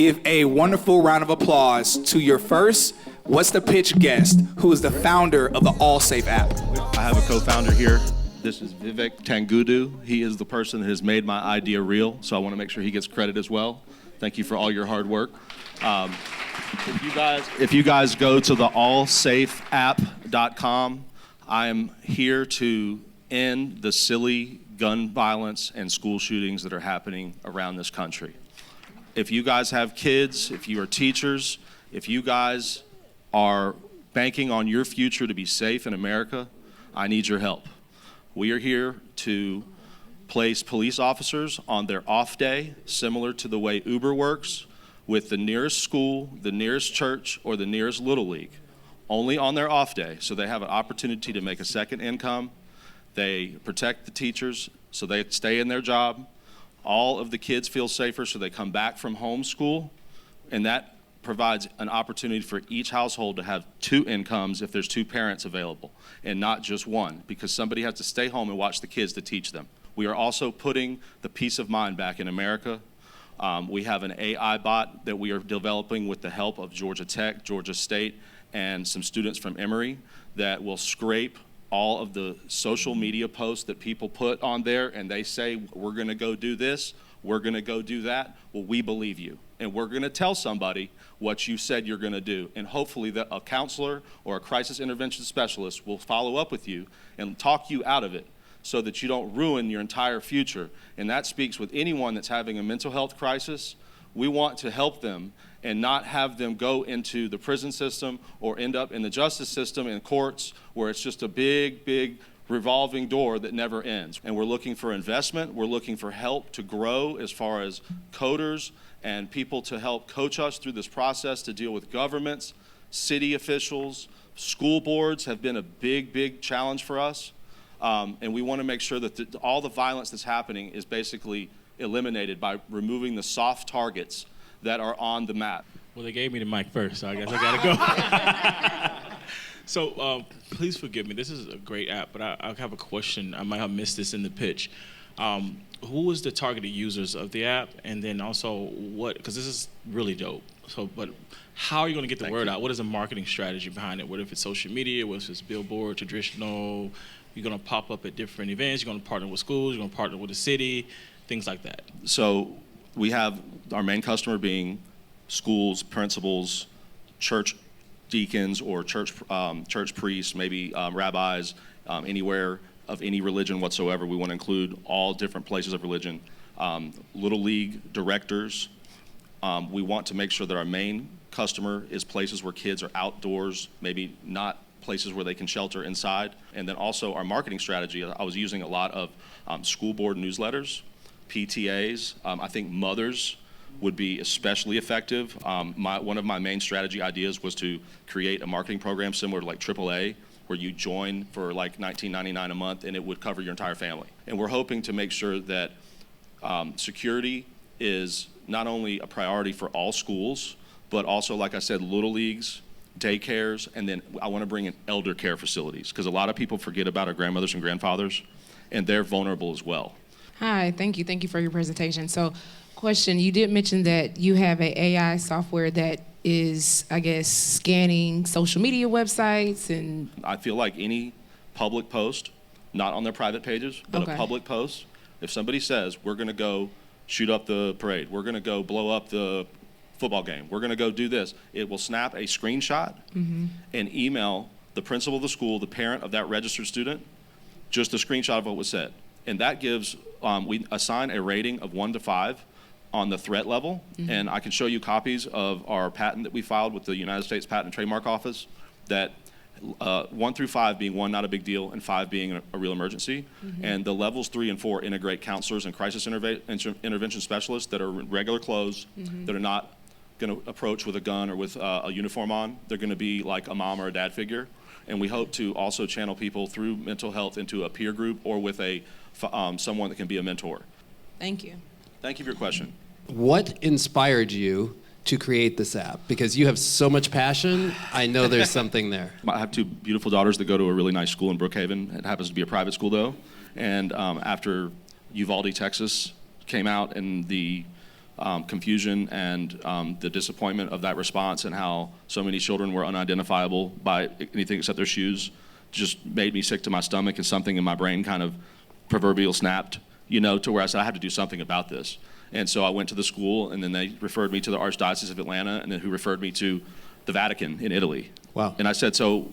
give a wonderful round of applause to your first What's the Pitch guest, who is the founder of the AllSafe app. I have a co-founder here. This is Vivek Tangudu. He is the person that has made my idea real, so I want to make sure he gets credit as well. Thank you for all your hard work. If you guys go to the allsafeapp.com, I am here to end the silly gun violence and school shootings that are happening around this country. If you guys have kids, if you are teachers, if you guys are banking on your future to be safe in America, I need your help. We are here to place police officers on their off day, similar to the way Uber works, with the nearest school, the nearest church, or the nearest Little League, only on their off day, so they have an opportunity to make a second income. They protect the teachers so they stay in their job. All of the kids feel safer so they come back from homeschool, and that provides an opportunity for each household to have 2 incomes if there's 2 parents available, and not just one, because somebody has to stay home and watch the kids to teach them. We are also putting the peace of mind back in America. We have an AI bot that we are developing with the help of Georgia Tech, Georgia State, and some students from Emory that will scrape all of the social media posts that people put on there, and they say, we're gonna go do this, we're gonna go do that. Well, we believe you, and we're gonna tell somebody what you said you're gonna do, and hopefully that a counselor or a crisis intervention specialist will follow up with you and talk you out of it so that you don't ruin your entire future. And that speaks with anyone that's having a mental health crisis. We want to help them and not have them go into the prison system or end up in the justice system in courts where it's just a big, big revolving door that never ends. And we're looking for investment. We're looking for help to grow as far as coders and people to help coach us through this process to deal with governments, city officials. School boards have been a big, big challenge for us. And we want to make sure that all the violence that's happening is basically eliminated by removing the soft targets that are on the map. Well, they gave me the mic first, so I guess I gotta go. So please forgive me. This is a great app, but I have a question. I might have missed this in the pitch. Who is the targeted users of the app? And then also what, because this is really dope. So, but how are you going to get the word out? What is the marketing strategy behind it? What if it's social media? What if it's billboard, traditional? You're going to pop up at different events. You're going to partner with schools. You're going to partner with the city, things like that. So we have our main customer being schools, principals, church deacons, or church priests, maybe rabbis, anywhere of any religion whatsoever. We want to include all different places of religion. Little League directors. We want to make sure that our main customer is places where kids are outdoors, maybe not places where they can shelter inside. And then also our marketing strategy, I was using a lot of school board newsletters, PTAs. I think mothers would be especially effective. One of my main strategy ideas was to create a marketing program similar to like AAA, where you join for like $19.99 a month and it would cover your entire family. And we're hoping to make sure that security is not only a priority for all schools, but also, like I said, little leagues, daycares, and then I want to bring in elder care facilities, because a lot of people forget about our grandmothers and grandfathers, and they're vulnerable as well. Hi, thank you for your presentation. So, question, you did mention that you have an AI software that is, I guess, scanning social media websites, and I feel like any public post, not on their private pages, but Okay. a public post, if somebody says, we're going to go shoot up the parade, we're going to go blow up the football game, we're going to go do this, it will snap a screenshot and email the principal of the school, the parent of that registered student, just a screenshot of what was said. And that gives, we assign a rating of 1 to 5 on the threat level. And I can show you copies of our patent that we filed with the United States Patent and Trademark Office, that 1 through 5 being 1 not a big deal and 5 being a real emergency. And the levels 3 and 4 integrate counselors and crisis intervention specialists that are in regular clothes, that are not going to approach with a gun or with a uniform on. They're going to be like a mom or a dad figure. And we hope to also channel people through mental health into a peer group or with someone that can be a mentor. thank you. Thank you for your question. What inspired you to create this app? Because you have so much passion, I know there's something there. I have 2 beautiful daughters that go to a really nice school in Brookhaven. It happens to be a private school though. And after Uvalde, Texas came out and the confusion and the disappointment of that response, and how so many children were unidentifiable by anything except their shoes, just made me sick to my stomach, and something in my brain kind of proverbial snapped, to where I said, I have to do something about this. And so I went to the school, and then they referred me to the Archdiocese of Atlanta, and then who referred me to the Vatican in Italy. Wow. And I said, so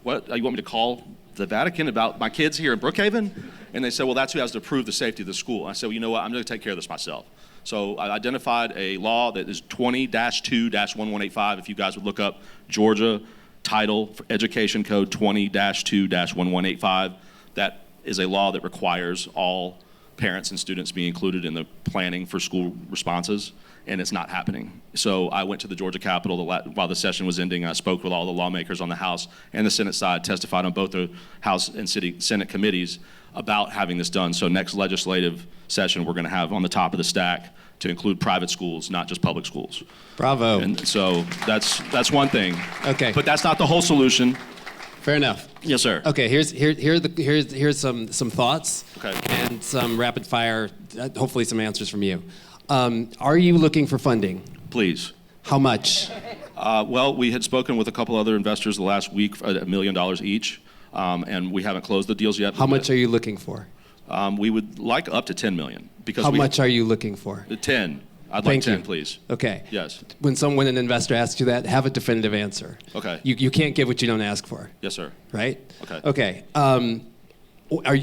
what, you want me to call the Vatican about my kids here in Brookhaven? And they said, well, that's who has to prove the safety of the school. And I said, well, you know what, I'm going to take care of this myself. So I identified a law that is 20-2-1185. If you guys would look up Georgia Title for Education Code 20-2-1185, that is a law that requires all parents and students be included in the planning for school responses, and it's not happening. So I went to the Georgia Capitol while the session was ending. I spoke with all the lawmakers on the House and the Senate side, testified on both the House and Senate committees about having this done. So next legislative session, we're going to have on the top of the stack to include private schools, not just public schools. Bravo. And so that's one thing. Okay. But that's not the whole solution. Fair enough. Yes, sir. Okay, here's some thoughts. Okay. And some rapid fire, hopefully some answers from you. Are you looking for funding? Please. How much? Well, we had spoken with a couple other investors the last week for $1 million each, and we haven't closed the deals yet. How much are you looking for? We would like up to $10 million. Because How much are you looking for? 10. I'd Thank like 10, you. please. Okay. Yes. When an investor asks you that, have a definitive answer. Okay. You can't give what you don't ask for. Yes, sir. Right? Okay. Okay.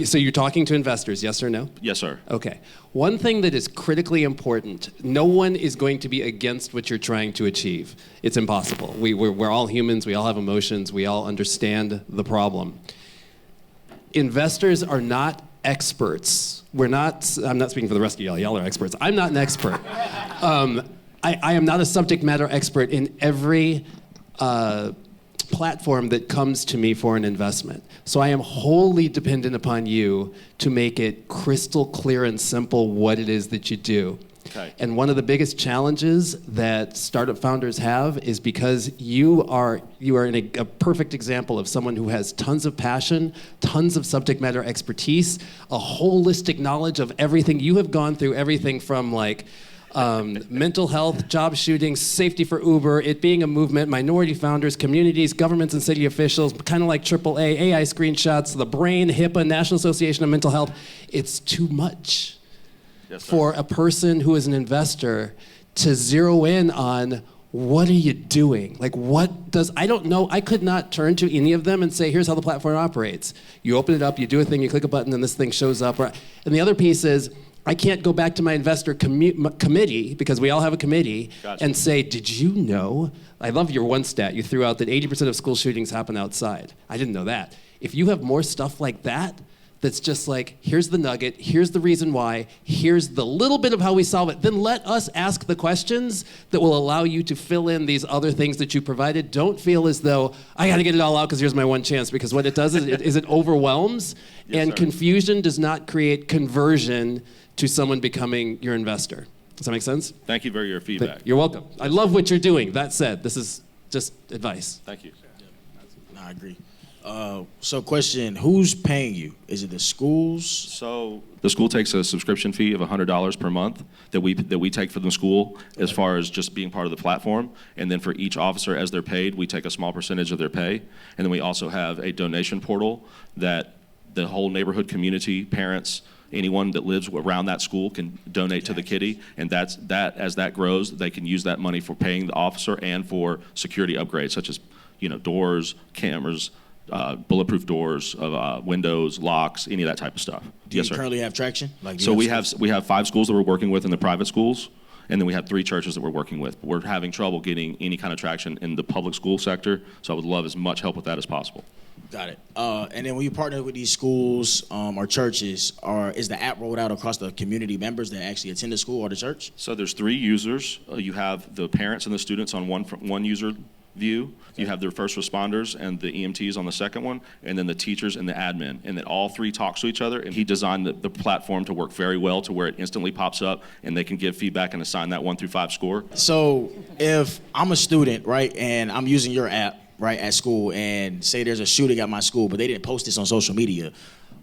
So you're talking to investors, yes or no? Yes, sir. Okay. One thing that is critically important, no one is going to be against what you're trying to achieve. It's impossible. We're all humans. We all have emotions. We all understand the problem. Investors are not experts. I'm not speaking for the rest of y'all. Y'all are experts. I'm not an expert. I am not a subject matter expert in every platform that comes to me for an investment. So I am wholly dependent upon you to make it crystal clear and simple what it is that you do. Okay. And one of the biggest challenges that startup founders have is because you are in a perfect example of someone who has tons of passion, tons of subject matter expertise, a holistic knowledge of everything. You have gone through everything from mental health, job shootings, safety for Uber, it being a movement, minority founders, communities, governments and city officials, kind of like AAA, AI screenshots, the brain, HIPAA, National Association of Mental Health. It's too much. Yes, sir. For a person who is an investor to zero in on what are you doing? I don't know. I could not turn to any of them and say, here's how the platform operates. You open it up, you do a thing, you click a button, and this thing shows up. And the other piece is, I can't go back to my investor committee, because we all have a committee, Gotcha. and say, did you know? I love your one stat. You threw out that 80% of school shootings happen outside. I didn't know that. If you have more stuff like that, that's just like, here's the nugget, here's the reason why, here's the little bit of how we solve it, then let us ask the questions that will allow you to fill in these other things that you provided. Don't feel as though, I gotta get it all out because here's my one chance, because what it does is it overwhelms, Yes, and sir. confusion does not create conversion to someone becoming your investor. Does that make sense? Thank you for your feedback. You're welcome. I love what you're doing. That said, this is just advice. Thank you. No, I agree. So question, who's paying you? Is it the schools? So the school takes a subscription fee of $100 per month that we take from the school as far as just being part of the platform. And then for each officer, as they're paid, we take a small percentage of their pay. And then we also have a donation portal that the whole neighborhood community, parents, anyone that lives around that school can donate to the kitty, and as that grows, they can use that money for paying the officer and for security upgrades, such as doors, cameras, bulletproof doors, windows, locks, any of that type of stuff. Do you currently have traction? So we have 5 schools that we're working with in the private schools, and then we have 3 churches that we're working with. We're having trouble getting any kind of traction in the public school sector, so I would love as much help with that as possible. Got it. And then when you partner with these schools or churches, is the app rolled out across the community members that actually attend the school or the church? So there's 3 users. You have the parents and the students on one user view. You have the first responders and the EMTs on the second one, and then the teachers and the admin. And then all 3 talk to each other. And he designed the platform to work very well to where it instantly pops up and they can give feedback and assign that 1 through 5 score. So if I'm a student, right, and I'm using your app, right, at school, and say there's a shooting at my school, but they didn't post this on social media,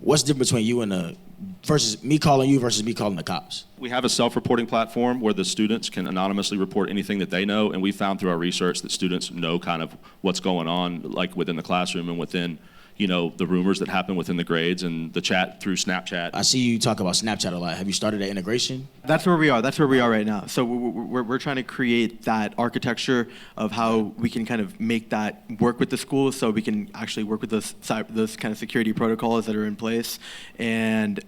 what's the difference between you and versus me calling you versus me calling the cops? We have a self-reporting platform where the students can anonymously report anything that they know, and we found through our research that students know kind of what's going on, like within the classroom and within, you know, the rumors that happen within the grades and the chat through Snapchat. I see you talk about Snapchat a lot. Have you started that integration? That's where we are. That's where we are right now. So we're trying to create that architecture of how we can kind of make that work with the schools, so we can actually work with those kind of security protocols that are in place, and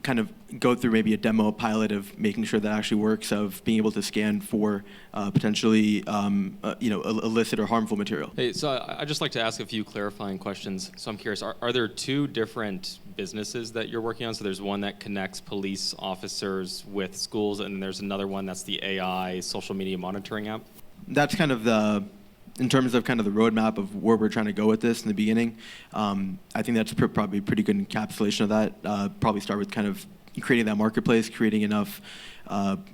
kind of go through maybe a demo pilot of making sure that actually works, of being able to scan for potentially illicit or harmful material. Hey, so I'd just like to ask a few clarifying questions. So I'm curious, are there two different businesses that you're working on? So there's one that connects police officers with schools, and there's another one that's the AI social media monitoring app? That's kind of in terms of kind of the roadmap of where we're trying to go with this in the beginning. I think that's probably a pretty good encapsulation of that. Probably start with kind of creating that marketplace, creating enough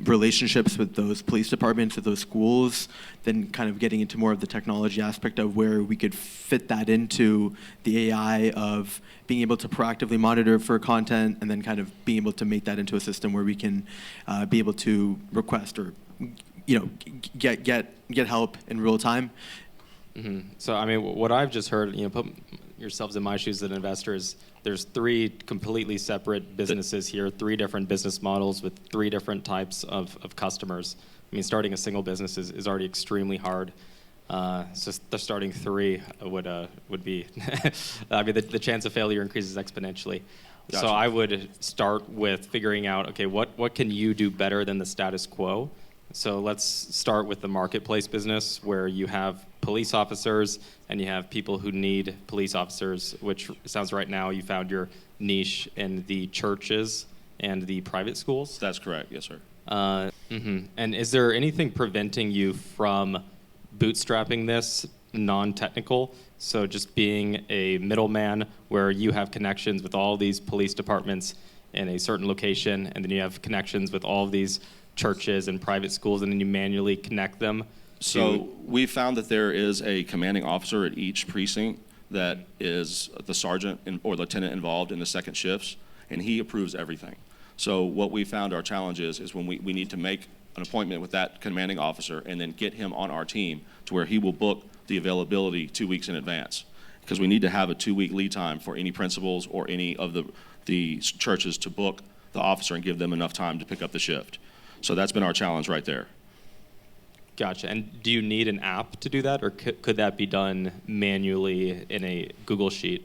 relationships with those police departments, with those schools, then kind of getting into more of the technology aspect of where we could fit that into the AI of being able to proactively monitor for content, and then kind of being able to make that into a system where we can be able to request or get help in real time. Mm-hmm. So I mean, what I've just heard, put yourselves in my shoes as an investor, is there's three completely separate businesses here, three different business models with three different types of customers. I mean, starting a single business is already extremely hard. So starting three would be, I mean, the chance of failure increases exponentially. Gotcha. So I would start with figuring out, okay, what can you do better than the status quo? So let's start with the marketplace business, where you have police officers and you have people who need police officers, which sounds right now you found your niche in the churches and the private schools. That's correct, yes, sir. And is there anything preventing you from bootstrapping this non-technical? So just being a middleman where you have connections with all these police departments in a certain location, and then you have connections with all of these churches and private schools, and then you manually connect them. So we found that there is a commanding officer at each precinct that is the sergeant or lieutenant involved in the second shifts, and he approves everything. So what we found our challenge is when we need to make an appointment with that commanding officer and then get him on our team to where he will book the availability 2 weeks in advance, because we need to have a 2-week lead time for any principals or any of the churches to book the officer and give them enough time to pick up the shift. So that's been our challenge right there. Gotcha. And do you need an app to do that, or could that be done manually in a Google Sheet?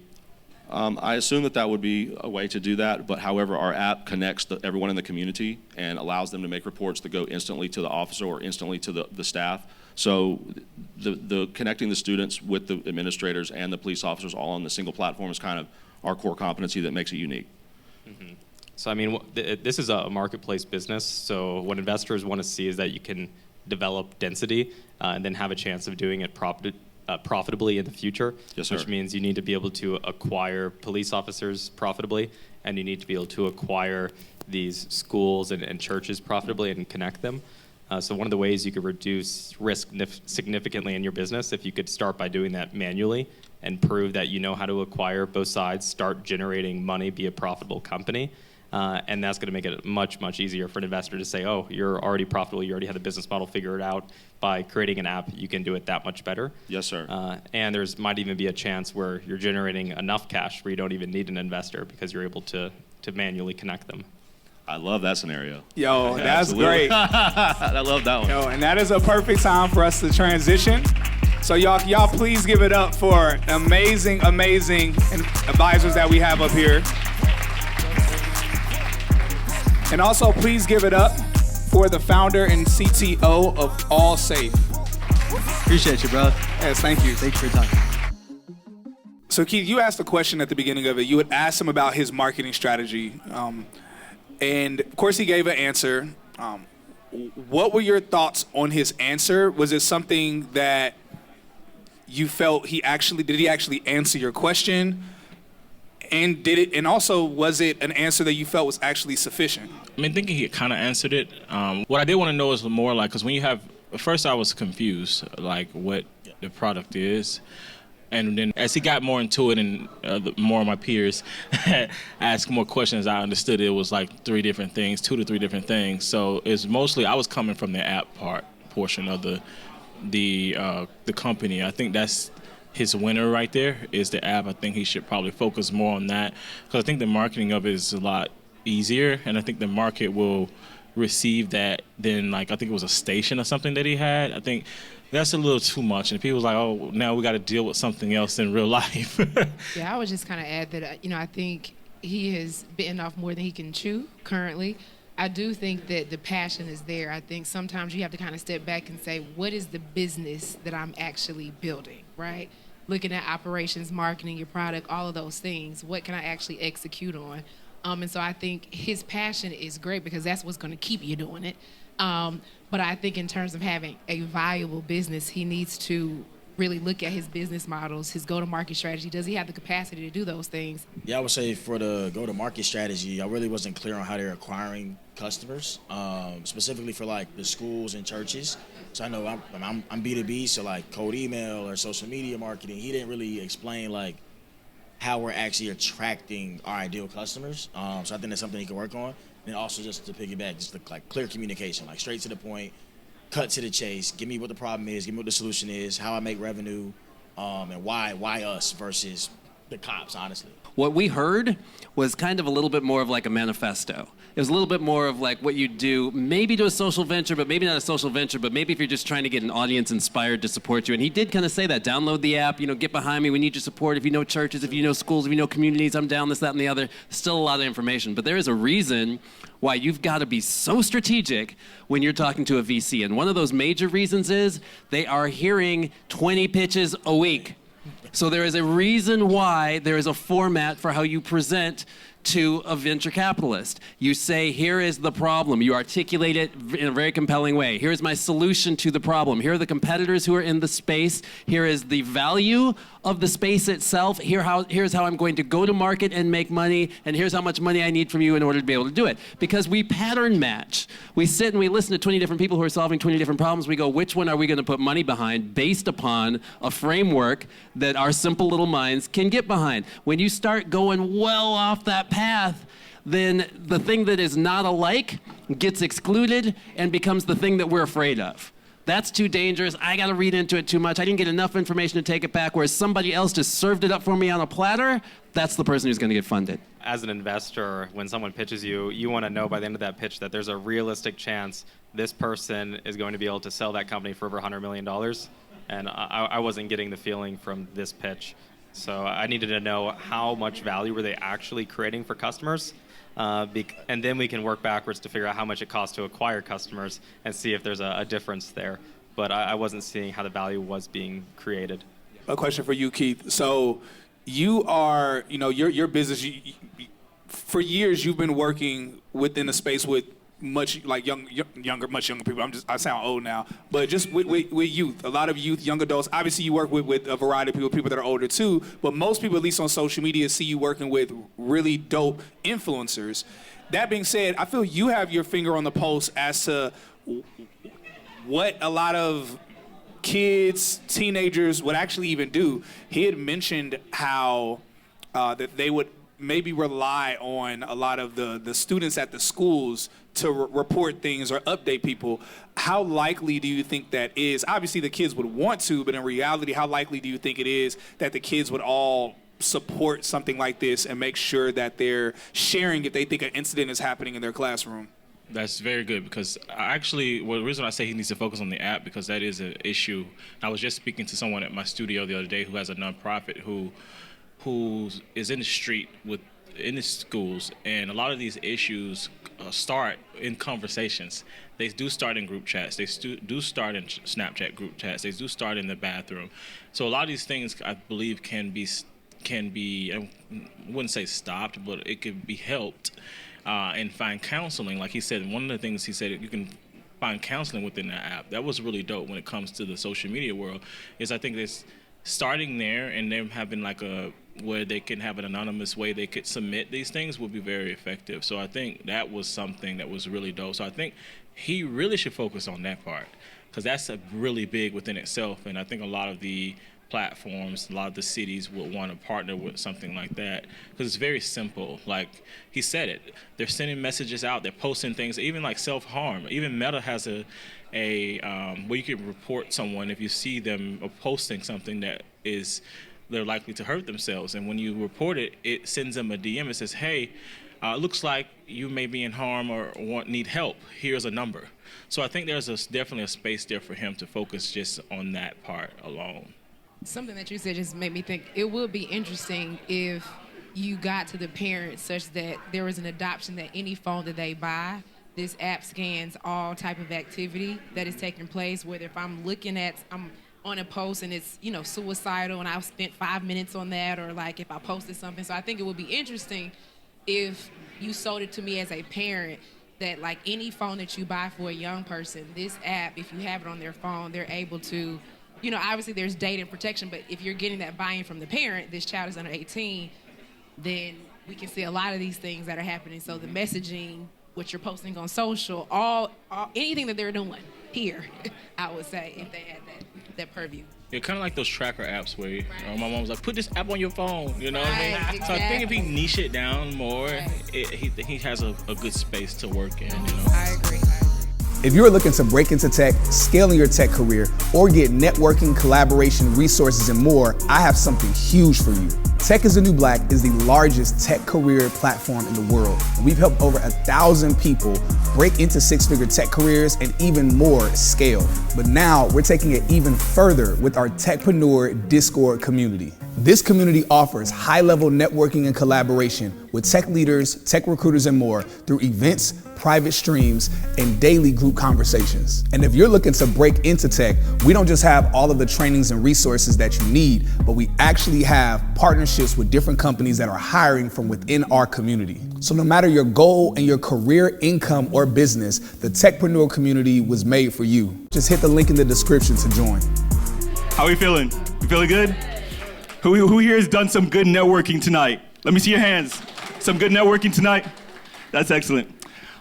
I assume that would be a way to do that, but however, our app connects everyone in the community and allows them to make reports that go instantly to the officer or instantly to the staff. So the connecting the students with the administrators and the police officers all on the single platform is kind of our core competency that makes it unique. Mm-hmm. So I mean, this is a marketplace business, so what investors want to see is that you can develop density and then have a chance of doing it profitably in the future. Yes, sir. Which means you need to be able to acquire police officers profitably, and you need to be able to acquire these schools and churches profitably and connect them. So one of the ways you could reduce risk significantly in your business, if you could start by doing that manually and prove that you know how to acquire both sides, start generating money, be a profitable company. And that's going to make it much, much easier for an investor to say, oh, you're already profitable, you already have the business model figured out. By creating an app, you can do it that much better. Yes, sir. And there's might even be a chance where you're generating enough cash where you don't even need an investor because you're able to manually connect them. I love that scenario. Yo, Yeah, that's absolutely. great. I love that one. Yo, and that is a perfect time for us to transition. So y'all please give it up for amazing advisors that we have up here. And also, please give it up for the founder and CTO of AllSafe. Appreciate you, bro. Yes, thank you. Thanks for your time. So Keith, you asked a question at the beginning of it. You had asked him about his marketing strategy. And of course he gave an answer. What were your thoughts on his answer? Was it something that you felt did he actually answer your question? And also, was it an answer that you felt was actually sufficient? I mean, thinking he kind of answered it. What I did want to know is more like, because when you have, at first I was confused, like what the product is. And then as he got more into it and more of my peers asked more questions, I understood it was like 3 different things, 2 to 3 different things. So it's mostly, I was coming from the app portion of the company. I think that's his winner right there is the app. I think he should probably focus more on that because I think the marketing of it is a lot easier, and I think the market will receive that than like I think it was a station or something that he had. I think that's a little too much, and people was like, oh, now we got to deal with something else in real life. Yeah, I would just kind of add that I think he has bitten off more than he can chew currently. I do think that the passion is there. I think sometimes you have to kind of step back and say, what is the business that I'm actually building, right? Looking at operations, marketing, your product, all of those things. What can I actually execute on? And so I think his passion is great because that's what's going to keep you doing it. But I think in terms of having a viable business, he needs to really look at his business models, his go-to-market strategy. Does he have the capacity to do those things? Yeah, I would say for the go-to-market strategy, I really wasn't clear on how they're acquiring customers, specifically for like the schools and churches. So I know I'm B2B, so like cold email or social media marketing. He didn't really explain like how we're actually attracting our ideal customers. So I think that's something he can work on. And also just to piggyback, just like clear communication, like straight to the point, cut to the chase, give me what the problem is, give me what the solution is, how I make revenue, and why us versus the cops, honestly. What we heard was kind of a little bit more of like a manifesto. It was a little bit more of like what you do, maybe to a social venture, but maybe not a social venture, but maybe if you're just trying to get an audience inspired to support you. And he did kind of say that. Download the app, get behind me. We need your support. If you know churches, if you know schools, if you know communities, I'm down, this, that, and the other. Still a lot of information. But there is a reason why you've got to be so strategic when you're talking to a VC. And one of those major reasons is they are hearing 20 pitches a week. So there is a reason why there is a format for how you present to a venture capitalist. You say, here is the problem. You articulate it in a very compelling way. Here's my solution to the problem. Here are the competitors who are in the space. Here is the value of the space itself. Here's how I'm going to go to market and make money, and here's how much money I need from you in order to be able to do it. Because we pattern match. We sit and we listen to 20 different people who are solving 20 different problems. We go, which one are we going to put money behind based upon a framework that our simple little minds can get behind? When you start going well off that path, then the thing that is not alike gets excluded and becomes the thing that we're afraid of. That's too dangerous. I got to read into it too much. I didn't get enough information to take it back, whereas somebody else just served it up for me on a platter. That's the person who's going to get funded. As an investor, when someone pitches you, you want to know by the end of that pitch that there's a realistic chance this person is going to be able to sell that company for over $100 million. And I wasn't getting the feeling from this pitch. So I needed to know how much value were they actually creating for customers. And then we can work backwards to figure out how much it costs to acquire customers and see if there's a difference there. But I wasn't seeing how the value was being created. A question for you, Keith. So you are, your business, for years you've been working within a space with much younger people. I sound old now, but just with youth, a lot of youth, young adults. Obviously, you work with a variety of people that are older too. But most people, at least on social media, see you working with really dope influencers. That being said, I feel you have your finger on the pulse as to what a lot of kids, teenagers would actually even do. He had mentioned how that they would maybe rely on a lot of the students at the schools to report things or update people. How likely do you think that is? Obviously, the kids would want to, but in reality, how likely do you think it is that the kids would all support something like this and make sure that they're sharing if they think an incident is happening in their classroom? That's very good because the reason I say he needs to focus on the app because that is an issue. I was just speaking to someone at my studio the other day who has a nonprofit who is in the street in the schools, and a lot of these issues start in conversations. They do start in group chats. They do start in Snapchat group chats. They do start in the bathroom. So a lot of these things, I believe, can be I wouldn't say stopped, but it could be helped and find counseling. Like he said, one of the things he said, you can find counseling within the app. That was really dope when it comes to the social media world, is I think it's starting there and them having where they can have an anonymous way they could submit these things would be very effective. So I think that was something that was really dope. So I think he really should focus on that part because that's really big within itself. And I think a lot of the platforms, a lot of the cities would want to partner with something like that because it's very simple. Like he said it, they're sending messages out, they're posting things, even like self-harm. Even Meta has a where you can report someone if you see them posting something that is they're likely to hurt themselves. And when you report it, it sends them a DM. It says, hey, it looks like you may be in harm or need help. Here's a number. So I think there's definitely a space there for him to focus just on that part alone. Something that you said just made me think it would be interesting if you got to the parents such that there was an adoption that any phone that they buy, this app scans all type of activity that is taking place, whether if I'm on a post and it's, suicidal and I've spent 5 minutes on that, or like if I posted something. So I think it would be interesting if you sold it to me as a parent that like any phone that you buy for a young person, this app, if you have it on their phone, they're able to, obviously there's data protection, but if you're getting that buy-in from the parent, this child is under 18, then we can see a lot of these things that are happening. So the messaging, what you're posting on social, all anything that they're doing here, I would say, if they had that purview. Yeah, kind of like those tracker apps where my mom was like, put this app on your phone, what I mean? Exactly. So I think if he niche it down more, he has a good space to work in, I agree. If you're looking to break into tech, scale in your tech career, or get networking, collaboration, resources, and more, I have something huge for you. Tech is the New Black is the largest tech career platform in the world. We've helped over 1,000 people break into six-figure tech careers and even more scale. But now we're taking it even further with our Techpreneur Discord community. This community offers high-level networking and collaboration with tech leaders, tech recruiters, and more through events, private streams, and daily group conversations. And if you're looking to break into tech, we don't just have all of the trainings and resources that you need, but we actually have partnerships with different companies that are hiring from within our community. So no matter your goal and your career, income, or business, the Techpreneur community was made for you. Just hit the link in the description to join. How are we feeling? You feeling good? Who here has done some good networking tonight? Let me see your hands. Some good networking tonight? That's excellent.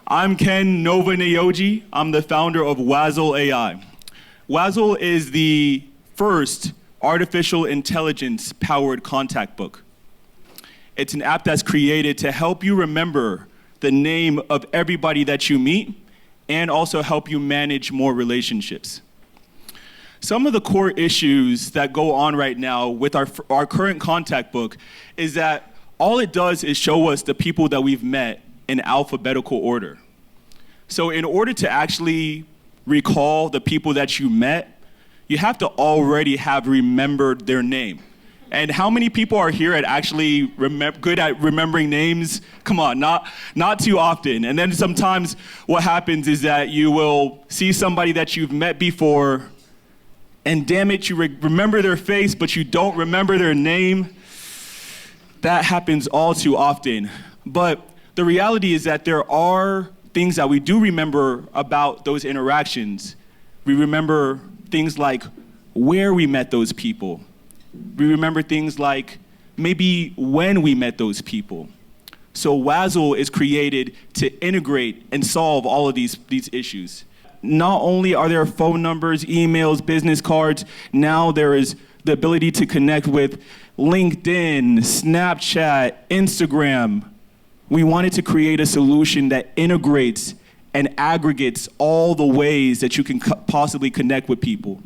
I'm Ken Nova-Nayoji. I'm the founder of Wazzle AI. Wazzle is the first artificial intelligence powered contact book. It's an app that's created to help you remember the name of everybody that you meet and also help you manage more relationships. Some of the core issues that go on right now with our current contact book is that all it does is show us the people that we've met in alphabetical order. So in order to actually recall the people that you met, you have to already have remembered their name. And how many people are here at actually good at remembering names? Come on, not too often. And then sometimes what happens is that you will see somebody that you've met before, and damn it, you remember their face, but you don't remember their name. That happens all too often. But the reality is that there are things that we do remember about those interactions. We remember things like where we met those people. We remember things like maybe when we met those people. So Wazzle is created to integrate and solve all of these issues. Not only are there phone numbers, emails, business cards, now there is the ability to connect with LinkedIn, Snapchat, Instagram. We wanted to create a solution that integrates and aggregates all the ways that you can possibly connect with people.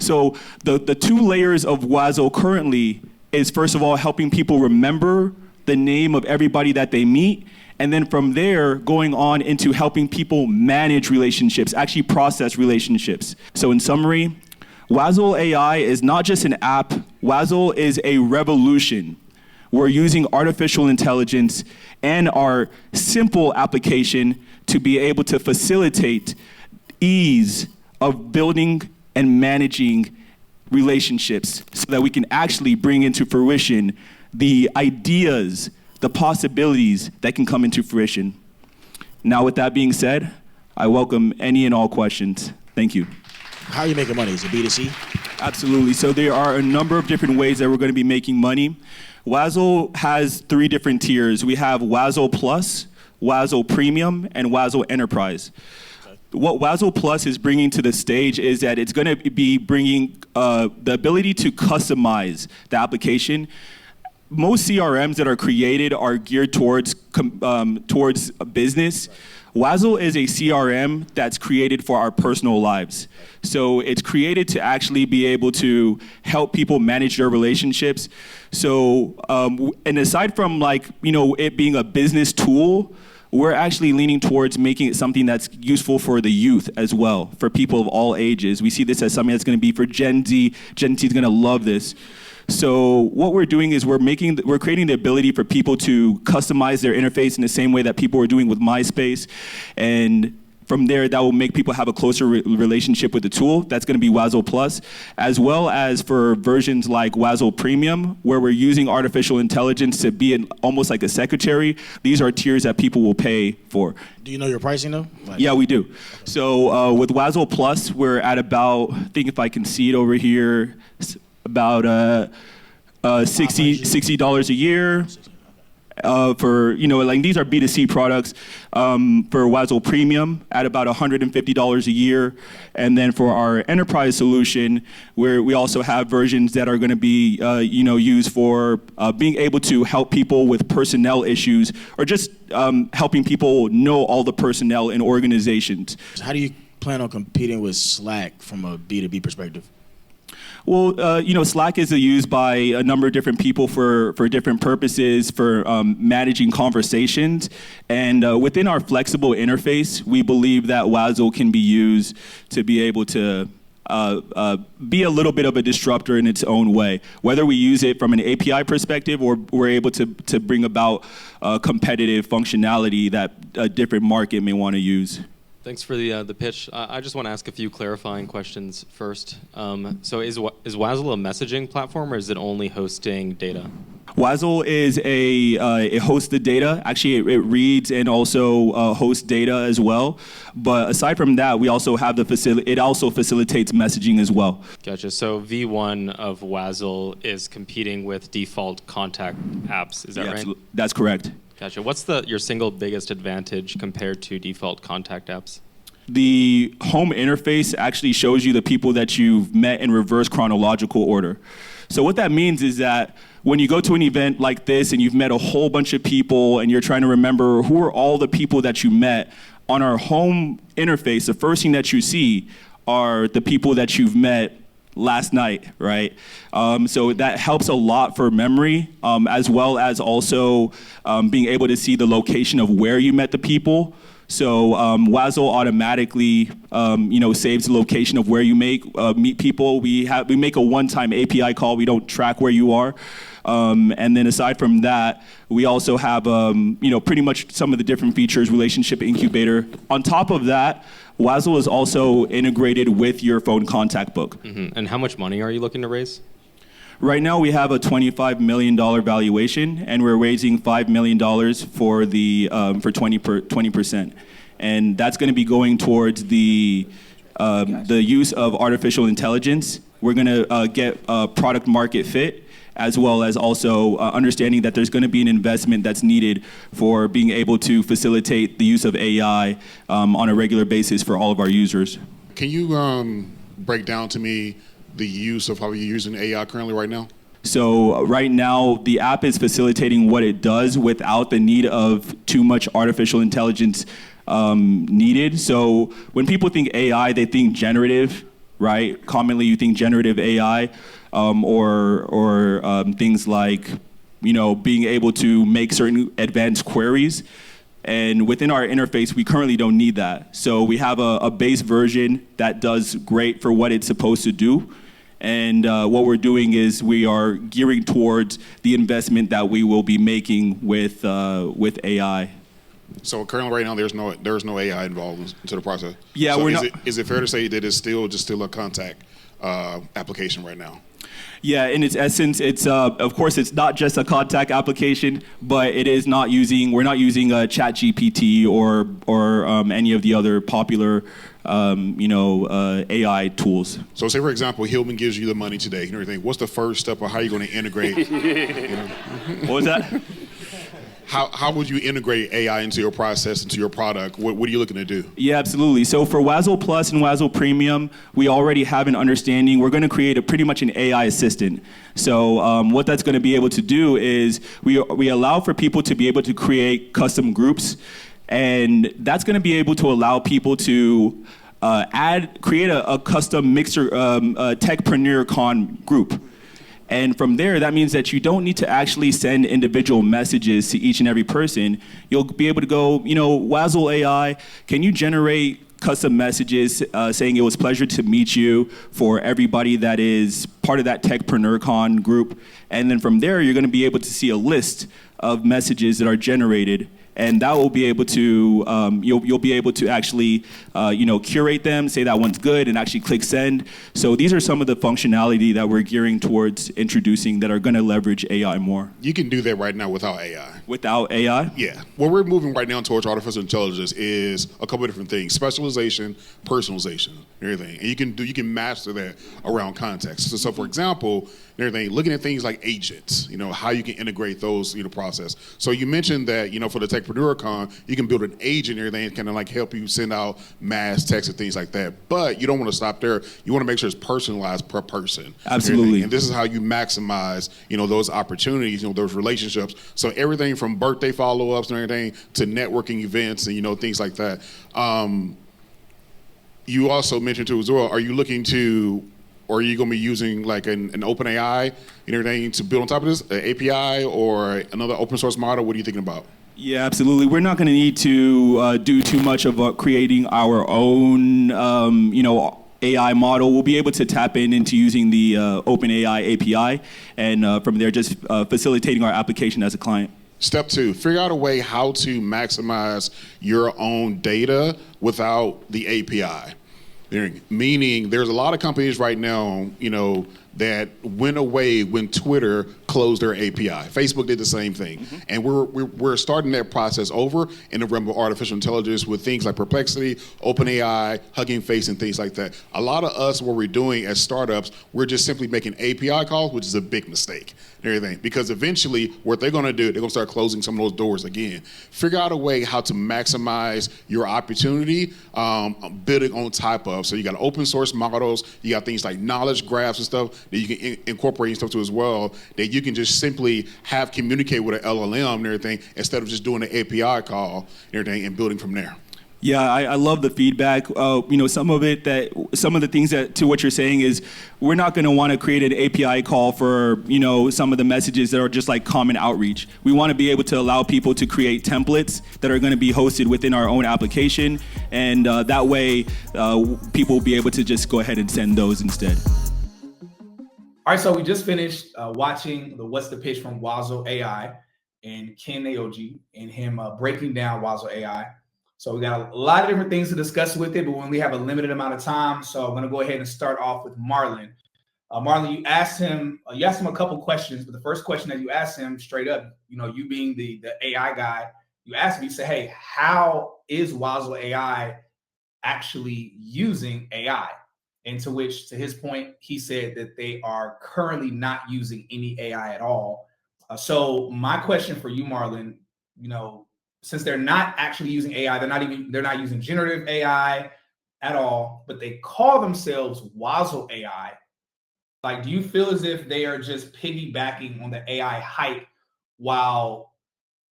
So the two layers of Wazzle currently is, first of all, helping people remember the name of everybody that they meet, and then from there, going on into helping people manage relationships, actually process relationships. So in summary, Wazzle AI is not just an app. Wazzle is a revolution. We're using artificial intelligence and our simple application to be able to facilitate ease of building and managing relationships so that we can actually bring into fruition the ideas, the possibilities that can come into fruition. Now, with that being said, I welcome any and all questions. Thank you. How are you making money? Is it B2C? Absolutely. So there are a number of different ways that we're going to be making money. Wazzle has 3 different tiers. We have Wazzle Plus, Wazzle Premium, and Wazzle Enterprise. Okay. what Wazzle Plus is bringing to the stage is that it's going to be bringing the ability to customize the application. Most CRMs that are created are geared towards a business. Wazzle is a CRM that's created for our personal lives. So it's created to actually be able to help people manage their relationships. So, and aside from it being a business tool, we're actually leaning towards making it something that's useful for the youth as well, for people of all ages. We see this as something that's going to be for Gen Z. Gen Z is going to love this. So what we're doing is we're creating the ability for people to customize their interface in the same way that people were doing with MySpace. And from there, that will make people have a closer relationship with the tool. That's going to be Wazzle Plus, as well as for versions like Wazzle Premium, where we're using artificial intelligence to be almost like a secretary. These are tiers that people will pay for. Do you know your pricing though? Yeah, we do. So with Wazzle Plus, we're at about, I think if I can see it over here, about $60 a year. For these are B2C products for Wazzle Premium at about $150 a year, and then for our enterprise solution, where we also have versions that are going to be used for being able to help people with personnel issues, or just helping people know all the personnel in organizations. How do you plan on competing with Slack from a B2B perspective? Well, Slack is used by a number of different people for different purposes, for managing conversations. And within our flexible interface, we believe that Wazzle can be used to be able to be a little bit of a disruptor in its own way. Whether we use it from an API perspective or we're able to bring about competitive functionality that a different market may want to use. Thanks for the pitch. I just want to ask a few clarifying questions first. So is Wazzle a messaging platform, or is it only hosting data? Wazzle is it hosts the data. Actually, it reads and also hosts data as well. But aside from that, we also have it also facilitates messaging as well. Gotcha. So V1 of Wazzle is competing with default contact apps. Is that right? Absolutely. That's correct. Gotcha. What's your single biggest advantage compared to default contact apps? The home interface actually shows you the people that you've met in reverse chronological order. So what that means is that when you go to an event like this and you've met a whole bunch of people and you're trying to remember who are all the people that you met, on our home interface, the first thing that you see are the people that you've met last night, right? So that helps a lot for memory, as well as also being able to see the location of where you met the people. So Wazzle automatically, saves the location of where you meet people. We make a one-time API call. We don't track where you are. And then aside from that, we also have, pretty much some of the different features, relationship incubator. On top of that, Wazzle is also integrated with your phone contact book. Mm-hmm. And how much money are you looking to raise? Right now, we have a $25 million valuation, and we're raising $5 million for 20%. And that's going to be going towards the use of artificial intelligence. We're going to get product market fit, as well as also understanding that there's going to be an investment that's needed for being able to facilitate the use of AI on a regular basis for all of our users. Can you break down to me the use of how you're using AI currently right now? So right now, the app is facilitating what it does without the need of too much artificial intelligence needed. So when people think AI, they think generative, right? Commonly, you think generative AI, or things like, being able to make certain advanced queries. And within our interface, we currently don't need that. So we have a base version that does great for what it's supposed to do. And what we're doing is we are gearing towards the investment that we will be making with AI. So currently, right now, there's no AI involved into the process. Yeah, so we're not. Is it fair to say that it's still a contact application right now? Yeah, in its essence, it's of course it's not just a contact application, but it is not using. We're not using ChatGPT or any of the other popular AI tools. So, say for example, Hilmon gives you the money today and everything. What's the first step, or how are you going to integrate? What was that? how would you integrate AI into your process, into your product? What are you looking to do? Yeah, absolutely. So for Wazzle Plus and Wazzle Premium, we already have an understanding. We're going to create pretty much an AI assistant. So what that's going to be able to do is we allow for people to be able to create custom groups, and that's going to be able to allow people to create a custom mixer techpreneur con group. And from there, that means that you don't need to actually send individual messages to each and every person. You'll be able to go, Wazzle AI, can you generate custom messages saying it was a pleasure to meet you for everybody that is part of that TechpreneurCon group. And then from there, you're going to be able to see a list of messages that are generated. And that will be able to, you'll be able to actually, curate them, say that one's good, and actually click send. So these are some of the functionality that we're gearing towards introducing that are going to leverage AI more. You can do that right now without AI. Without AI? Yeah. What we're moving right now towards artificial intelligence is a couple of different things: specialization, personalization, and everything. And you can master that around context. So for example, everything, looking at things like agents, how you can integrate those, process. So you mentioned that, for the TechpreneurCon, you can build an agent and everything, kind of like help you send out mass texts and things like that. But you don't want to stop there. You want to make sure it's personalized per person. Absolutely. And this is how you maximize, those opportunities, those relationships. So everything from birthday follow-ups and everything to networking events and, things like that. You also mentioned too as well, are you looking to, or are you going to be using like an open AI and everything to build on top of this, an API or another open source model? What are you thinking about? Yeah, absolutely. We're not going to need to do too much of creating our own, AI model. We'll be able to tap into using the OpenAI API, and from there, just facilitating our application as a client. Step 2, figure out a way how to maximize your own data without the API. Meaning, there's a lot of companies right now, that went away when Twitter closed their API. Facebook did the same thing. Mm-hmm. And we're starting that process over in the realm of artificial intelligence with things like Perplexity, OpenAI, Hugging Face, and things like that. A lot of us, what we're doing as startups, we're just simply making API calls, which is a big mistake and everything. Because eventually, what they're gonna do, they're gonna start closing some of those doors again. Figure out a way how to maximize your opportunity, building on top of. So you got open source models, you got things like knowledge graphs and stuff that you can incorporate stuff to as well, that you can just simply have communicate with an LLM and everything instead of just doing an API call and everything and building from there. Yeah, I love the feedback. Some of the things that to what you're saying is we're not going to want to create an API call for, some of the messages that are just like common outreach. We want to be able to allow people to create templates that are going to be hosted within our own application. And that way, people will be able to just go ahead and send those instead. All right, so we just finished watching the What's the Pitch from Wazzle AI and Ken Naoji and him breaking down Wazzle AI. So we got a lot of different things to discuss with it, but when we have a limited amount of time, so I'm going to go ahead and start off with Marlon. Marlon, you asked him a couple questions, but the first question that you asked him straight up, you being the AI guy, you asked him, you said, hey, how is Wazzle AI actually using AI? And to his point, he said that they are currently not using any AI at all. So my question for you, Marlon, since they're not actually using AI, they're not using generative AI at all, but they call themselves Wazzle AI. Like, do you feel as if they are just piggybacking on the AI hype while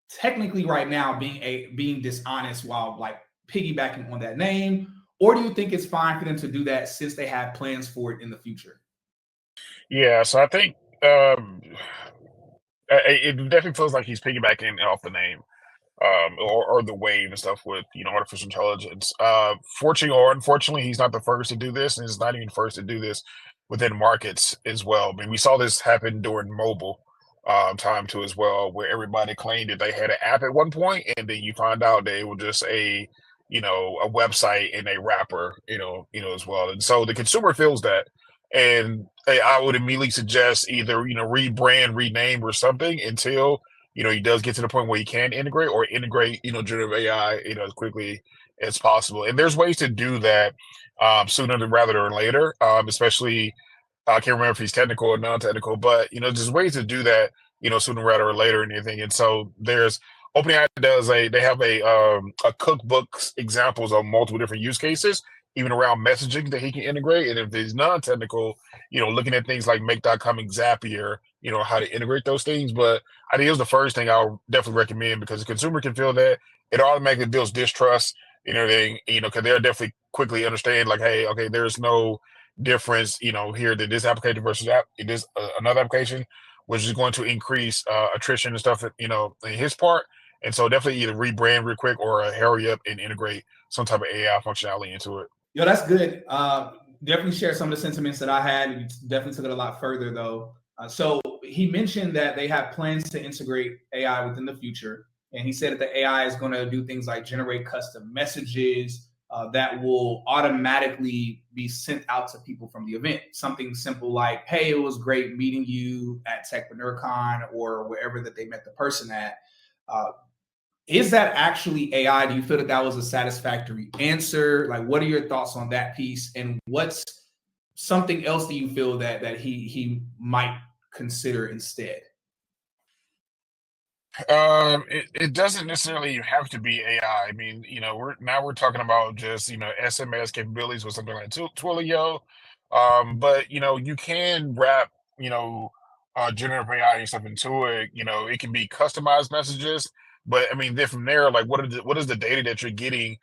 technically right now being dishonest while like piggybacking on that name? Or do you think it's fine for them to do that since they have plans for it in the future? Yeah, so I think it definitely feels like he's piggybacking off the name, or the wave and stuff with artificial intelligence. Fortunately or unfortunately, he's not the first to do this, and he's not even first to do this within markets as well. I mean, we saw this happen during mobile time too as well, where everybody claimed that they had an app at one point, and then you find out that it was just a website and a wrapper, as well. And so the consumer feels that. And I would immediately suggest either, rebrand, rename or something until, he does get to the point where he can integrate generative AI, as quickly as possible. And there's ways to do that sooner rather than later, especially, I can't remember if he's technical or non-technical, but, there's ways to do that, sooner rather or later and anything. And so there's OpenAI does they have a cookbooks examples of multiple different use cases, even around messaging that he can integrate. And if it's non-technical, looking at things like Make.com and Zapier, how to integrate those things. But I think it was the first thing I would definitely recommend, because the consumer can feel that it automatically builds distrust and everything, because they'll definitely quickly understand, like, hey, okay, there's no difference, here that this application versus this another application, which is going to increase attrition and stuff, in his part. And so definitely either rebrand real quick or hurry up and integrate some type of AI functionality into it. Yo, that's good. Definitely share some of the sentiments that I had. You definitely took it a lot further, though. So he mentioned that they have plans to integrate AI within the future. And he said that the AI is going to do things like generate custom messages that will automatically be sent out to people from the event. Something simple like, hey, it was great meeting you at TechPreneurCon or wherever that they met the person at. Is that actually AI? Do you feel that that was a satisfactory answer? Like, what are your thoughts on that piece? And what's something else do you feel that he might consider instead? It doesn't necessarily have to be AI. I mean, we're talking about just SMS capabilities with something like Twilio. But you can wrap generative AI and stuff into it. It can be customized messages. But I mean, then from there, like, what is the data that you're getting,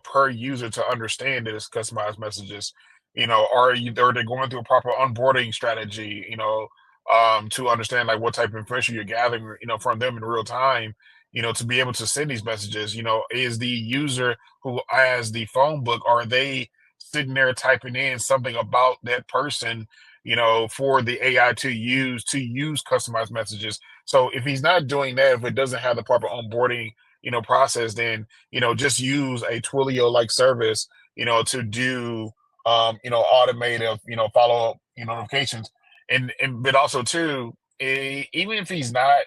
per user to understand that it's customized messages? Are they going through a proper onboarding strategy? To understand like what type of information you're gathering, from them in real time, to be able to send these messages. Is the user who has the phone book, are they sitting there typing in something about that person, for the AI to use customized messages? So if he's not doing that, if it doesn't have the proper onboarding, process, then, just use a Twilio like service, to do, automated, follow up, notifications. And but also too, even if he's not,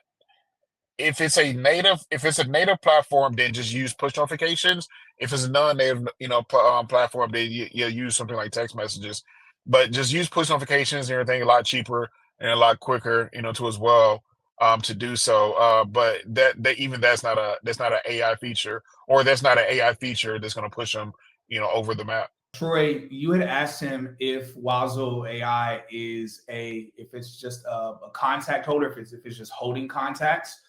if it's a native platform, then just use push notifications. If it's a non-native, platform, then you use something like text messages. But just use push notifications and everything, a lot cheaper and a lot quicker, to as well, to do so. But that's not an AI feature, or that's not an AI feature that's going to push them, over the map. Troy, you had asked him if Wazo AI is if it's just a contact holder, if it's just holding contacts,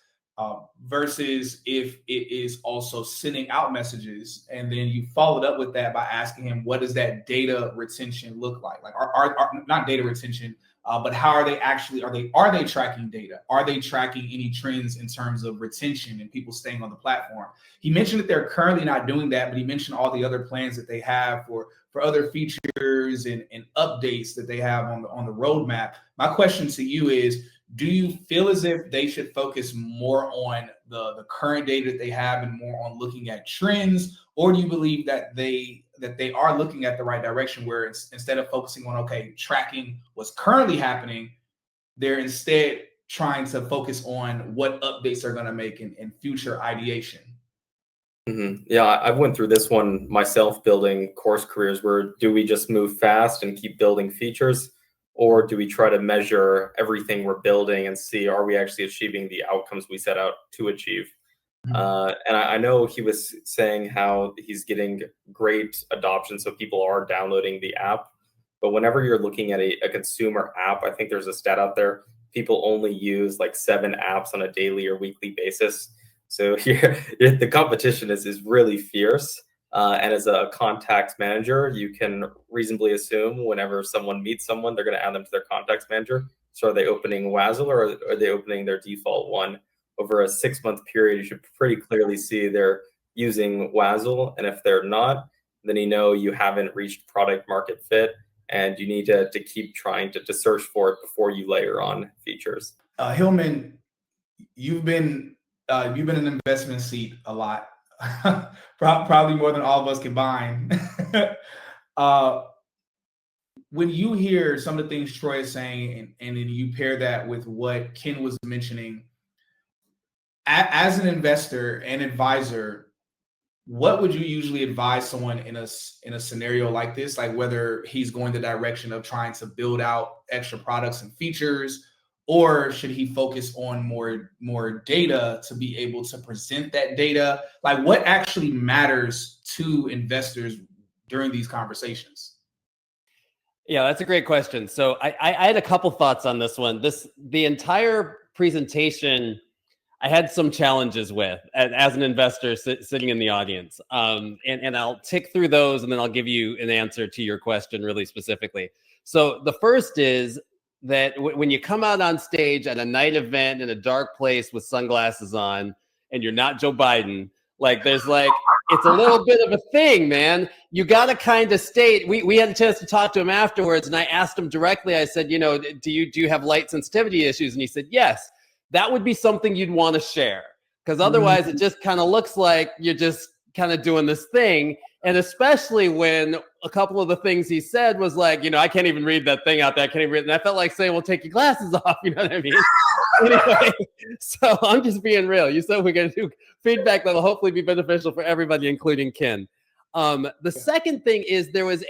versus if it is also sending out messages. And then you followed up with that by asking him, what does that data retention look like? Like, are not data retention, but how are they actually, are they tracking data? Are they tracking any trends in terms of retention and people staying on the platform? He mentioned that they're currently not doing that, but he mentioned all the other plans that they have for other features and updates that they have on the roadmap. My question to you is, do you feel as if they should focus more on the current data that they have and more on looking at trends, or do you believe that they are looking at the right direction, where it's, instead of focusing on tracking what's currently happening, they're instead trying to focus on what updates they're going to make in future ideation? Mm-hmm. Yeah, I went through this one myself, building course careers, where do we just move fast and keep building features, or do we try to measure everything we're building and see, are we actually achieving the outcomes we set out to achieve? And I know he was saying how he's getting great adoption, so people are downloading the app. But whenever you're looking at a consumer app, I think there's a stat out there, people only use like 7 apps on a daily or weekly basis. So here, the competition is really fierce. And as a contacts manager, you can reasonably assume whenever someone meets someone, they're going to add them to their contacts manager. So are they opening Wazzle, or are they opening their default one? Over a 6-month period, you should pretty clearly see they're using Wazzle. And if they're not, then you haven't reached product market fit, and you need to keep trying to search for it before you layer on features. Hilmon, you've been in an investment seat a lot, probably more than all of us combined. When you hear some of the things Troy is saying, and then you pair that with what Ken was mentioning, as an investor and advisor, what would you usually advise someone in a scenario like this? Like, whether he's going the direction of trying to build out extra products and features, or should he focus on more data to be able to present that data? Like, what actually matters to investors during these conversations? Yeah, that's a great question. So I had a couple thoughts on this one. The entire presentation, I had some challenges with as an investor sitting in the audience. And I'll tick through those, and then I'll give you an answer to your question really specifically. So the first is that when you come out on stage at a night event in a dark place with sunglasses on, and you're not Joe Biden, like there's like, it's a little bit of a thing, man. You got to kind of state, we had a chance to talk to him afterwards, and I asked him directly, I said, do you have light sensitivity issues? And he said, yes. That would be something you'd want to share, because otherwise it just kind of looks like you're just kind of doing this thing. And especially when a couple of the things he said was like, I can't even read that thing out there. I can't even read it. And I felt like saying, well, take your glasses off. You know what I mean? Anyway, so I'm just being real. You said we're going to do feedback that'll hopefully be beneficial for everybody, including Ken. The second thing is there was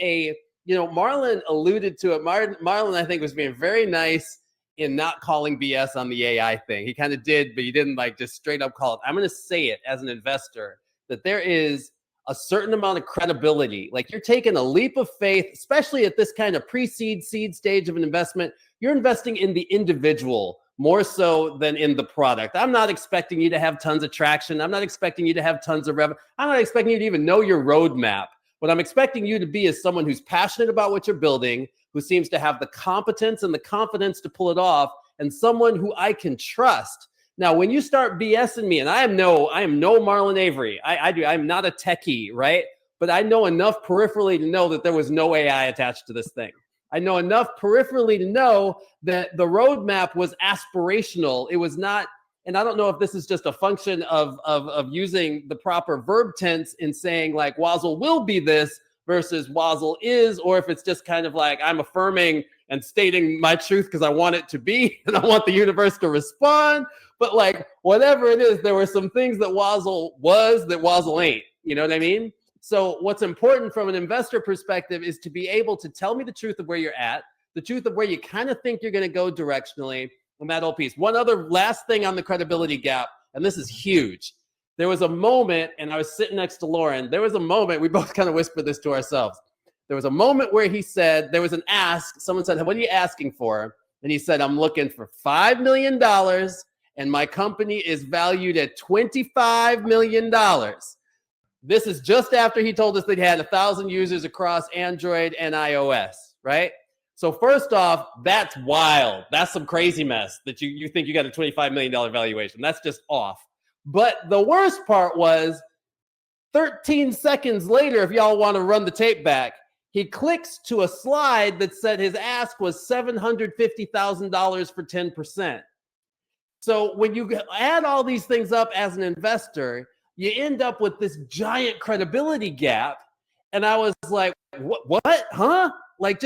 Marlon alluded to it. Marlon, I think, was being very nice in not calling BS on the AI thing. He kind of did, but he didn't like just straight up call it. I'm going to say it as an investor, that there is a certain amount of credibility. Like, you're taking a leap of faith, especially at this kind of pre-seed, seed stage of an investment. You're investing in the individual more so than in the product. I'm not expecting you to have tons of traction. I'm not expecting you to have tons of revenue. I'm not expecting you to even know your roadmap. What I'm expecting you to be is someone who's passionate about what you're building, who seems to have the competence and the confidence to pull it off, and someone who I can trust. Now, when you start BSing me, and I am no Marlon Avery. I'm not a techie, right? But I know enough peripherally to know that there was no AI attached to this thing. I know enough peripherally to know that the roadmap was aspirational. It was not, and I don't know if this is just a function of using the proper verb tense in saying like Wazzle will be this versus Wazzle is, or if it's just kind of like I'm affirming and stating my truth because I want it to be and I want the universe to respond. But like whatever it is, there were some things that Wazzle was that Wazzle ain't. You know what I mean? So what's important from an investor perspective is to be able to tell me the truth of where you're at, the truth of where you kind of think you're going to go directionally, and that whole piece. One other last thing on the credibility gap, and this is huge. There was a moment, and I was sitting next to Lauren. There was a moment, we both kind of whispered this to ourselves. There was a moment where he said, there was an ask. Someone said, what are you asking for? And he said, I'm looking for $5 million, and my company is valued at $25 million. This is just after he told us that he had 1,000 users across Android and iOS, right? So first off, that's wild. That's some crazy mess that you think you got a $25 million valuation. That's just off. But the worst part was 13 seconds later, if y'all want to run the tape back, he clicks to a slide that said his ask was $750,000 for 10%. So when you add all these things up as an investor, you end up with this giant credibility gap. And I was like, what? Huh? Like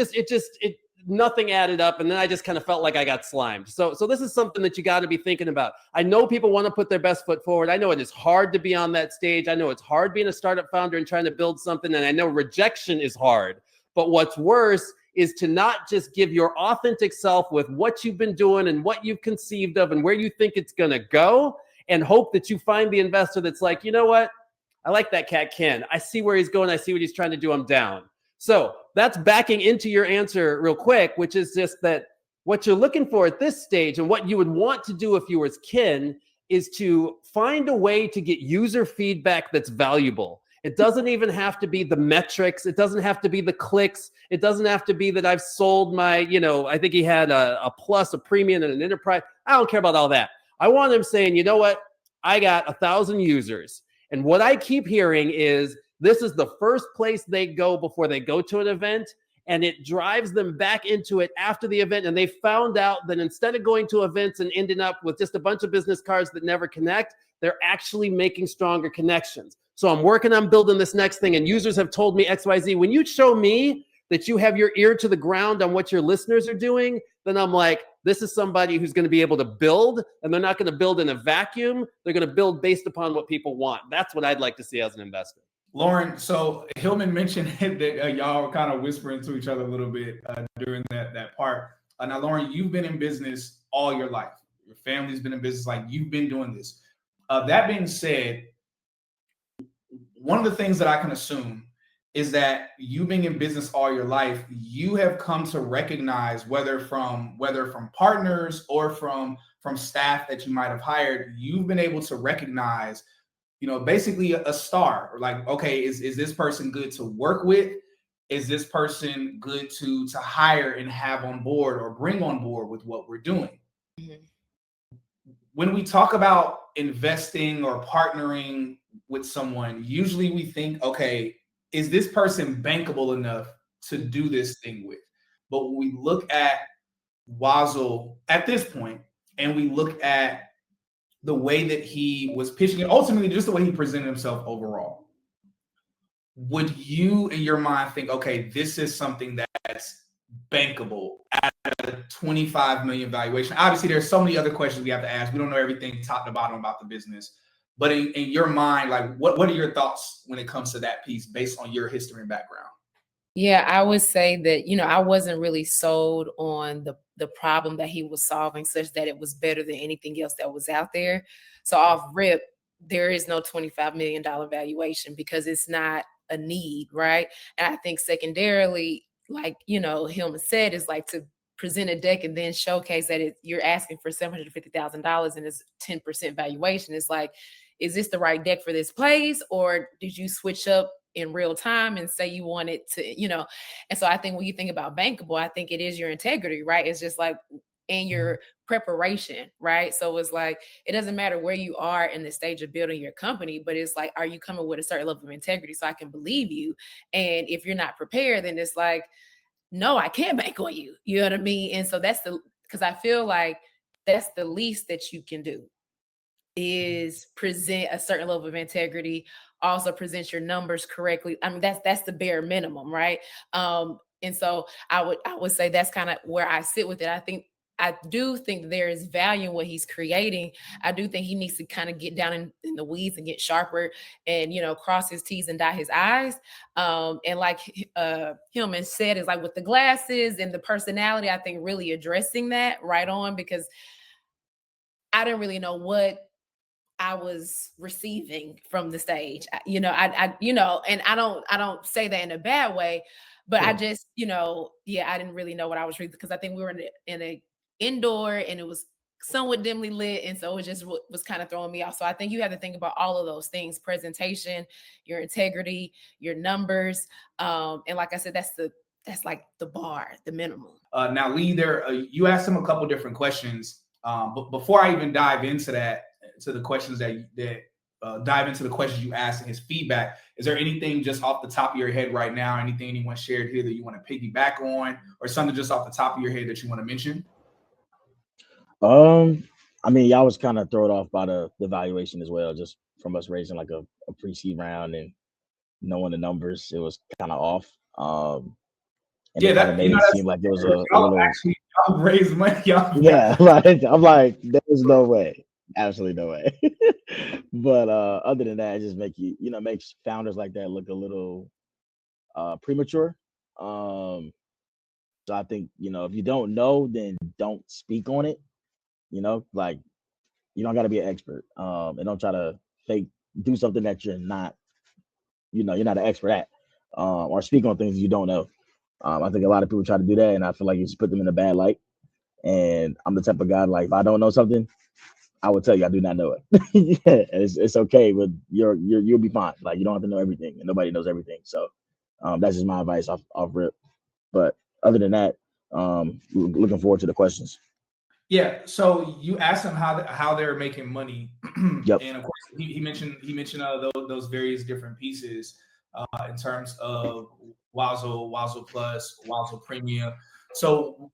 nothing added up. And then I just kind of felt like I got slimed. So this is something that you got to be thinking about. I know people want to put their best foot forward. I know it is hard to be on that stage. I know it's hard being a startup founder and trying to build something. And I know rejection is hard. But what's worse is to not just give your authentic self with what you've been doing and what you've conceived of and where you think it's going to go, and hope that you find the investor that's like, you know what? I like that cat Ken. I see where he's going. I see what he's trying to do. I'm down. So that's backing into your answer real quick, which is just that what you're looking for at this stage and what you would want to do if you were Ken is to find a way to get user feedback that's valuable. It doesn't even have to be the metrics. It doesn't have to be the clicks. It doesn't have to be that I've sold my, I think he had a plus, a premium, and an enterprise. I don't care about all that. I want him saying, you know what? I got 1,000 users. And what I keep hearing is this is the first place they go before they go to an event. And it drives them back into it after the event. And they found out that instead of going to events and ending up with just a bunch of business cards that never connect, they're actually making stronger connections. So I'm working on building this next thing. And users have told me XYZ. When you show me that you have your ear to the ground on what your listeners are doing, then I'm like, this is somebody who's going to be able to build, and they're not going to build in a vacuum. They're going to build based upon what people want. That's what I'd like to see as an investor. Lauren, so Hilmon mentioned that y'all were kind of whispering to each other a little bit during that part. Now, Lauren, you've been in business all your life. Your family's been in business, like you've been doing this. That being said, one of the things that I can assume is that you being in business all your life, you have come to recognize whether from partners or from staff that you might have hired, you've been able to recognize, basically a star. Like, okay, is this person good to work with? Is this person good to hire and have on board or bring on board with what we're doing? Mm-hmm. When we talk about investing or partnering with someone, usually we think, okay, is this person bankable enough to do this thing with? But when we look at Wazzle at this point, and we look at the way that he was pitching it, ultimately just the way he presented himself overall, would you in your mind think, okay, this is something that's bankable at a $25 million valuation? Obviously, there's so many other questions we have to ask. We don't know everything top to bottom about the business. But in your mind, like, what are your thoughts when it comes to that piece based on your history and background? Yeah, I would say that, I wasn't really sold on the problem that he was solving such that it was better than anything else that was out there. So off rip, there is no $25 million valuation because it's not a need, right? And I think secondarily, like, Hilmon said, is like to present a deck and then showcase that you're asking for $750,000 and it's 10% valuation. It's like, is this the right deck for this place? Or did you switch up in real time and say you wanted to, And so I think when you think about bankable, I think it is your integrity, right? It's just like, and your preparation, right? So it's like, it doesn't matter where you are in the stage of building your company, but it's like, are you coming with a certain level of integrity so I can believe you? And if you're not prepared, then it's like, no, I can't bank on you. You know what I mean? And so because I feel like that's the least that you can do is present a certain level of integrity, also present your numbers correctly. I mean, that's the bare minimum, right? And so I would say that's kind of where I sit with it. I do think there is value in what he's creating. I do think he needs to kind of get down in the weeds and get sharper and, cross his T's and dot his I's. And like Hilmon said, is like with the glasses and the personality, I think really addressing that right on, because I didn't really know what I was receiving from the stage, and I don't say that in a bad way, but I just, I didn't really know what I was reading because I think we were in a indoor and it was somewhat dimly lit. And so it just was kind of throwing me off. So I think you have to think about all of those things: presentation, your integrity, your numbers. And like I said, that's like the bar, the minimum. Now, Leander, you asked him a couple different questions. But before I even dive into that, to the questions that dive into the questions you asked and his feedback, is there anything just off the top of your head right now, anything anyone shared here that you want to piggyback on, or something just off the top of your head that you want to mention? I mean, y'all was kind of thrown off by the valuation as well, just from us raising like a pre-seed round and knowing the numbers, it was kind of off. And it kind of made it seem like there was a little. Actually, y'all raised money. Yeah, like I'm like, there's no way, absolutely no way. But other than that, it just makes founders like that look a little premature. So I think if you don't know, then don't speak on it. Like you don't got to be an expert, and don't try to do something that you're not. You're not an expert at, or speak on things you don't know. I think a lot of people try to do that, and I feel like you just put them in a bad light. And I'm the type of guy, like, if I don't know something, I will tell you I do not know it. Yeah, it's okay, but you'll be fine. Like, you don't have to know everything, and nobody knows everything. So that's just my advice off rip. But other than that, looking forward to the questions. Yeah. So you asked him how they're making money. Yep. And of course, he mentioned those various different pieces in terms of Wazzle Plus, Wazzle Premium. So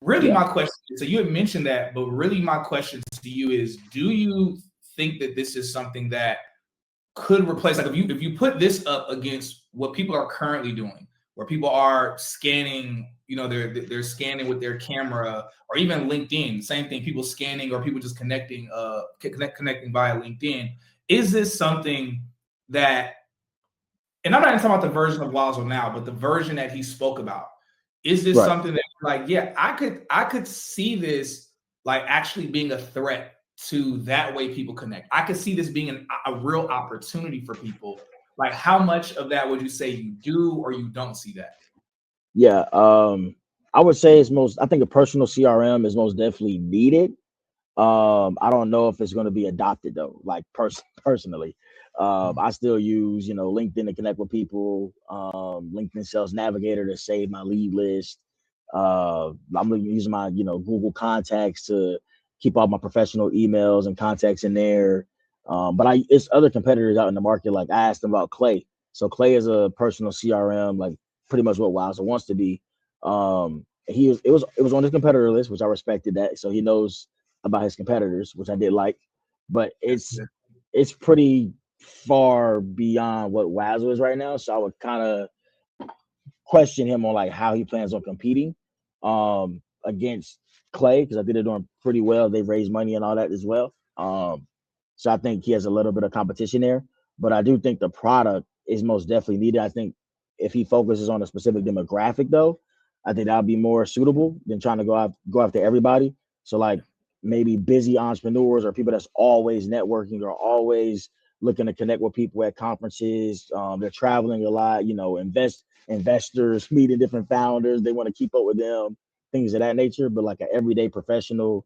really my question, so you had mentioned that, but really my question to you is, do you think that this is something that could replace, like if you put this up against what people are currently doing, where people are scanning, they're scanning with their camera, or even LinkedIn, same thing, people scanning or people just connecting via LinkedIn. Is this something that, and I'm not even talking about the version of Wazzle now, but the version that he spoke about, is this something that Like, yeah, I could see this like actually being a threat to that way people connect. I could see this being a real opportunity for people. Like, how much of that would you say you do or you don't see that? Yeah, I would say I think a personal CRM is most definitely needed. I don't know if it's going to be adopted though. Like personally, I still use LinkedIn to connect with people. LinkedIn Sales Navigator to save my lead list. I'm using my Google Contacts to keep all my professional emails and contacts in there. But it's other competitors out in the market. Like I asked them about Clay. So Clay is a personal CRM, like pretty much what Wowzer wants to be. It was on his competitor list, which I respected that. So he knows about his competitors, which I did like. But it's pretty far beyond what Wowzer is right now. So I would kind of question him on like how he plans on competing against Clay, because I think they're doing pretty well. They've raised money and all that as well. So I think he has a little bit of competition there. But I do think the product is most definitely needed. I think if he focuses on a specific demographic, though, I think that'll be more suitable than trying to go after everybody. So like maybe busy entrepreneurs or people that's always networking or always looking to connect with people at conferences. They're traveling a lot, investors, meeting different founders. They want to keep up with them, things of that nature. But like an everyday professional,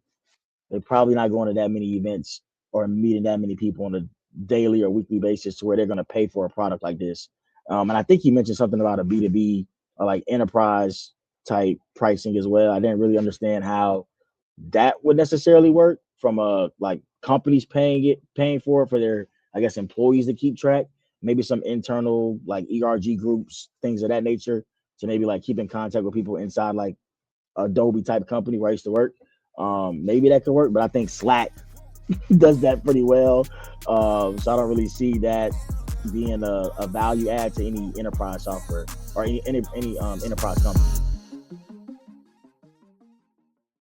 they're probably not going to that many events or meeting that many people on a daily or weekly basis to where they're going to pay for a product like this. And I think he mentioned something about a B2B or like enterprise type pricing as well. I didn't really understand how that would necessarily work from like companies paying for it for their, I guess, employees to keep track. Maybe some internal like ERG groups, things of that nature, to maybe like keep in contact with people inside like Adobe type company where I used to work. Maybe that could work, but I think Slack does that pretty well. So I don't really see that being a value add to any enterprise software or any enterprise company.